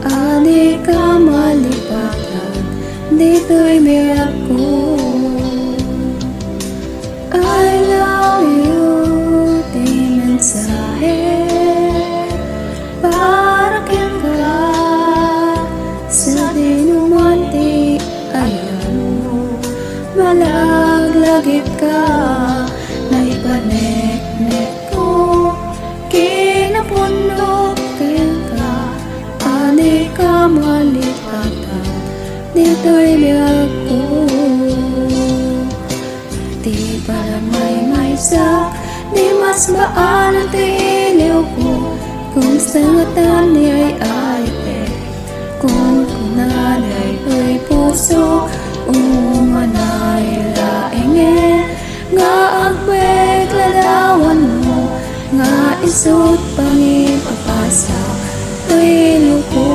Ani ka malipatan, dito'y biyak ko. I love you, di mensahe para kang ka sa dinumanti. Ayan mo, malaglagit ka na ipanek-nek ko. Kinapunok kaya ka, ani ka malipatan, dito'y biyak ko. Di parang may sak, di mas baan ang tiliw ko. Kung sangatan ni ay ate, kung kunanay ko'y puso, umanay laingin. Nga agbeg lalawan mo, nga isot pangipapasa, tiliw ko.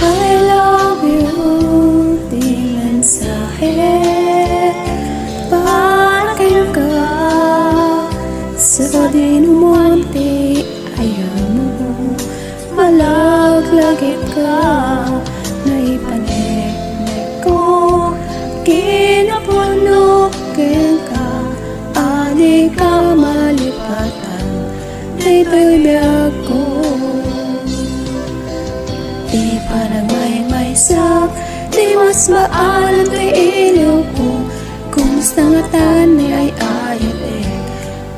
I love you, di mensahe para kayo ka sa dinumonte. Ayaw mo, malaglagit ka na ipanek-nek ko. Kinapunok ka, ani ka malipatan, dito'y biyak ko. Di parang may sak, di mas baan ang iliw ko. Kung sangatan ni ay ayat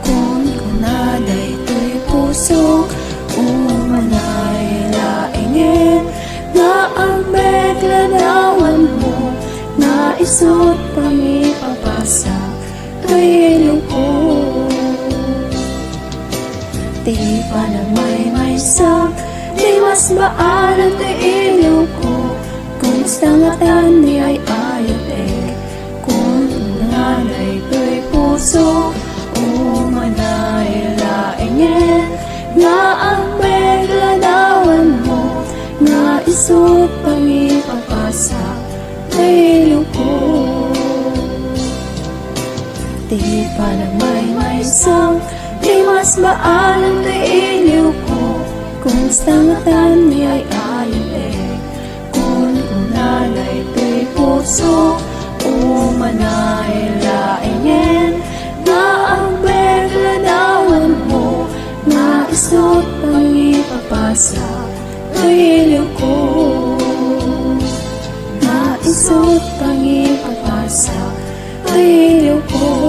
kung kunaday to'y puso, umanay laingin. Nga ang beglanawan mo, nga isot pangipapasa, iliw ko. Di parang may sak, di mas baan ang iliw ko. Kung sangatan ni ay ayat kung nanay ko'y puso, umanay laingin. Nga ang beglanawan mo, nga isot pangipapasa, iliw ko. Di parang may sak, di mas baan ang iliw ko. Kung sangatan ni ay ayat kung kunanay to'y puso, umanay laingin. Nga ang beglanawan mo, nga isot pangipapasa, iliw ko. Nga isot pangipapasa, iliw ko.